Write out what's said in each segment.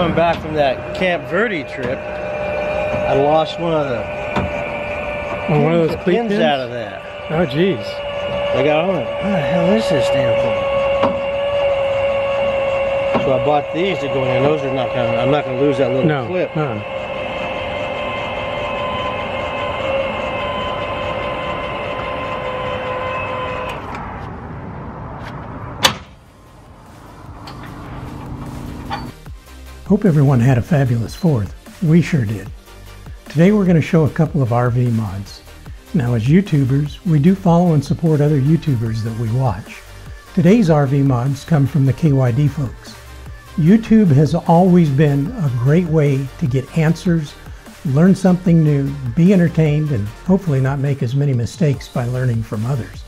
coming back from that Camp Verde trip, I lost one of the one of those pins out of that. Oh, geez. I got on it. What the hell is this damn thing? So I bought these to go in. Those are not gonna. I'm not gonna lose that little clip. Hope everyone had a fabulous 4th. We sure did. Today we're going to show a couple of RV mods. Now, as YouTubers, we do follow and support other YouTubers that we watch. Today's RV mods come from the KYD folks. YouTube has always been a great way to get answers, learn something new, be entertained, and hopefully not make as many mistakes by learning from others.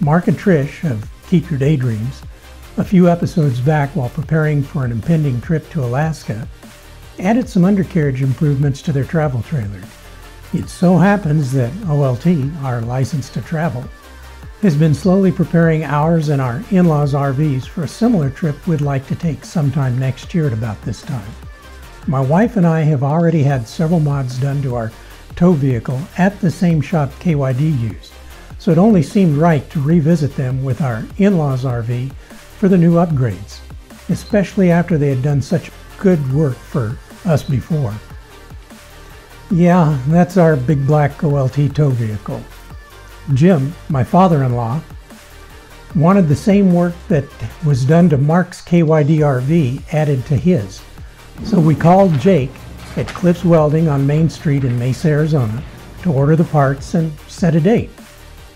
Mark and Trish of Keep Your Daydreams, a few episodes back while preparing for an impending trip to Alaska, added some undercarriage improvements to their travel trailer. It so happens that OLT, our license to travel, has been slowly preparing ours and our in-laws' RVs for a similar trip we'd like to take sometime next year at about this time. My wife and I have already had several mods done to our tow vehicle at the same shop KYD used, so it only seemed right to revisit them with our in-laws' RV for the new upgrades, especially after they had done such good work for us before. Yeah, that's our big black OLT tow vehicle. Jim, my father-in-law, wanted the same work that was done to Mark's KYD RV added to his. So we called Jake at Cliff's Welding on Main Street in Mesa, Arizona to order the parts and set a date.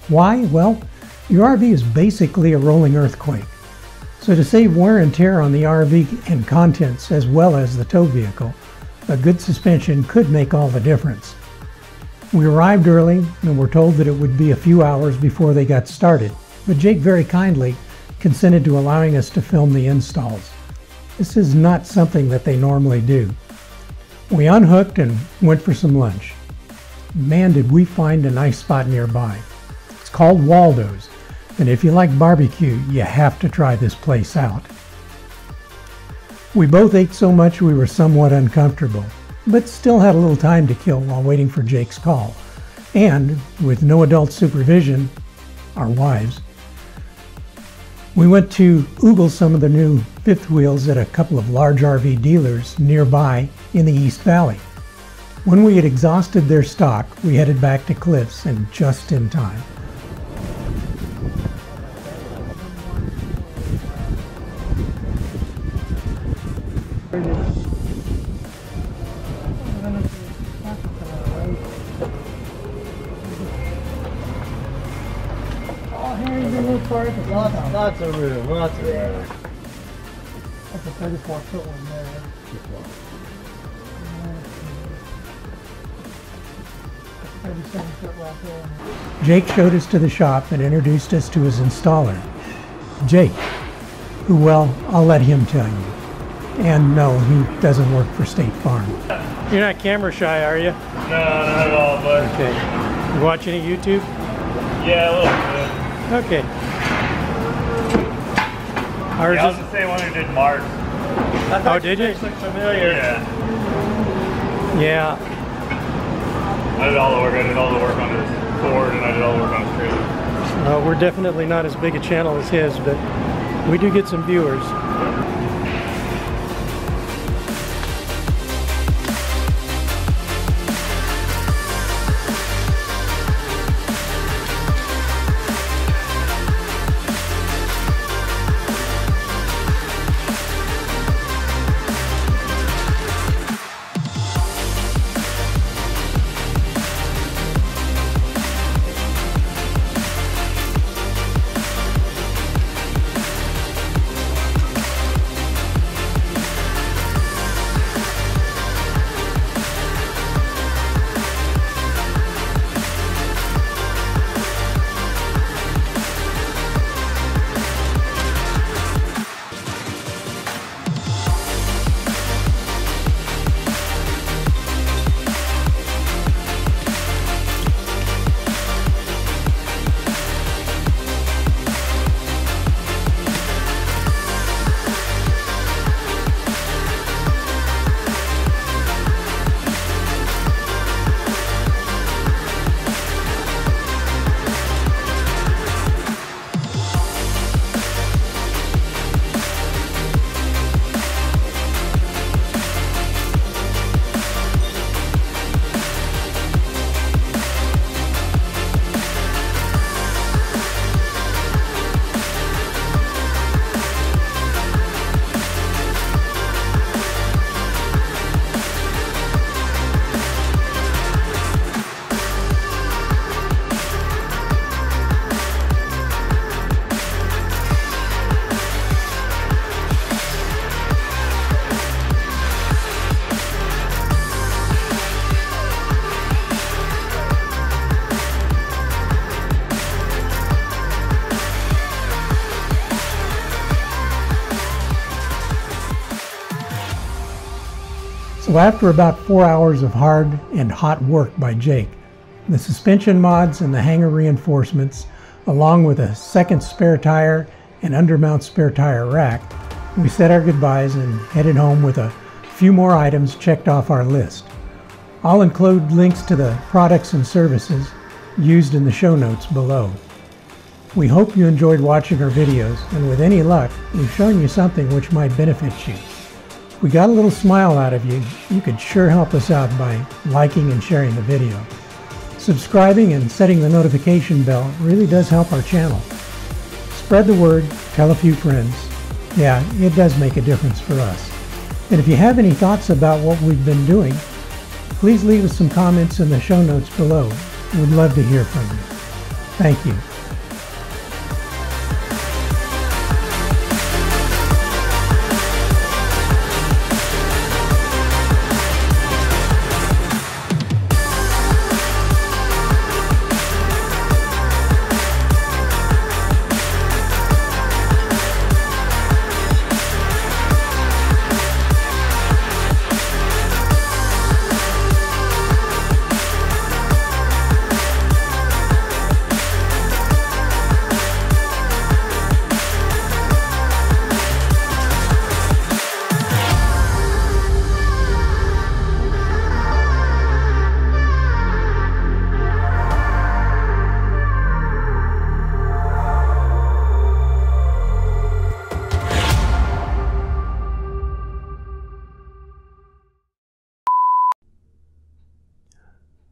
Why? Well, your RV is basically a rolling earthquake. So to save wear and tear on the RV and contents as well as the tow vehicle, a good suspension could make all the difference. We arrived early and were told that it would be a few hours before they got started, but Jake very kindly consented to allowing us to film the installs. This is not something that they normally do. We unhooked and went for some lunch. Man, did we find a nice spot nearby. It's called Waldo's. And if you like barbecue, you have to try this place out. We both ate so much we were somewhat uncomfortable, but still had a little time to kill while waiting for Jake's call. And with no adult supervision, our wives, we went to oogle some of the new fifth wheels at a couple of large RV dealers nearby in the East Valley. When we had exhausted their stock, we headed back to Cliff's, and just in time. Lots of room, lots of room. That's a 34-foot one there. Jake showed us to the shop and introduced us to his installer, Jake, who, well, I'll let him tell you. And no, he doesn't work for State Farm. You're not camera shy, are you? No, not at all, but... Okay. You watch any YouTube? Yeah, a little bit. Okay. Yeah, I was the same one who did Mars. Oh, did you? Looks familiar. Yeah. Yeah. I did all the work. I did all the work on his Ford, and I did all the work on his trailer. Well, we're definitely not as big a channel as his, but we do get some viewers. So after about 4 hours of hard and hot work by Jake, the suspension mods and the hanger reinforcements, along with a second spare tire and undermount spare tire rack, we said our goodbyes and headed home with a few more items checked off our list. I'll include links to the products and services used in the show notes below. We hope you enjoyed watching our videos, and with any luck, we've shown you something which might benefit you. If we got a little smile out of you, you could sure help us out by liking and sharing the video. Subscribing and setting the notification bell really does help our channel. Spread the word, tell a few friends. Yeah, it does make a difference for us. And if you have any thoughts about what we've been doing, please leave us some comments in the show notes below. We'd love to hear from you. Thank you.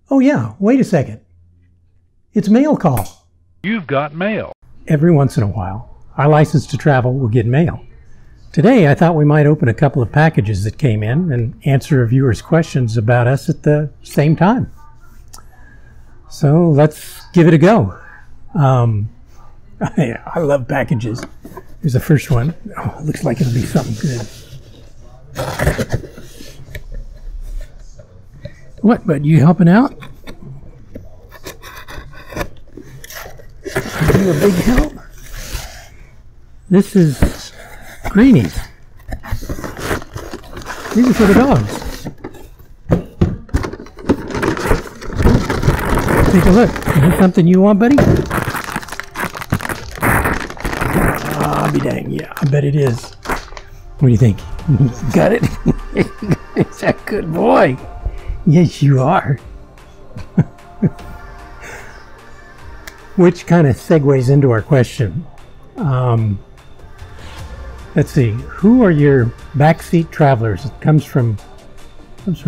Oh yeah, wait a second. It's mail call. You've got mail. Every once in a while, our license to travel will get mail. Today I thought we might open a couple of packages that came in and answer a viewer's questions about us at the same time. So let's give it a go. I love packages. Here's the first one. Oh, it looks like it'll be something good. What, but you helping out? Are you a big help? This is Greenies. These are for the dogs. Take a look. Is this something you want, buddy? I'll be dang. Yeah, I bet it is. What do you think? Got it? Is that good boy? Yes, you are. Which kind of segues into our question. Let's see. Who are your backseat travelers? It comes from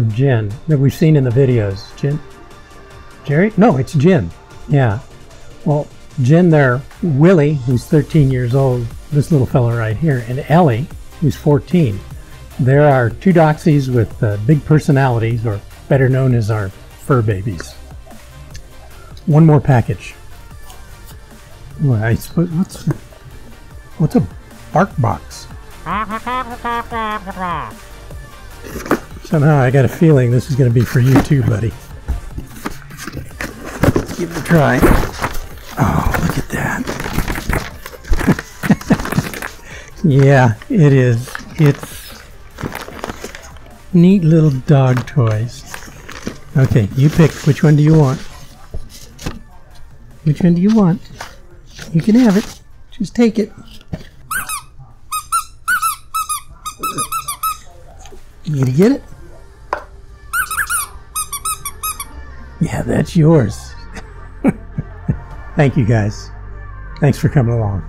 Jen that we've seen in the videos. Jen? Jerry? No, it's Jen. Yeah. Well, Jen there, Willie, who's 13 years old, this little fella right here, and Ellie, who's 14. There are two doxies with big personalities, or better known as our fur babies. One more package. Well, I suppose, what's a bark box? Somehow I got a feeling this is going to be for you too, buddy. Let's give it a try. Oh, look at that. Yeah, it is. It's neat little dog toys. Okay, you pick. Which one do you want? Which one do you want? You can have it. Just take it. You gonna get it? Yeah, that's yours. Thank you guys. Thanks for coming along.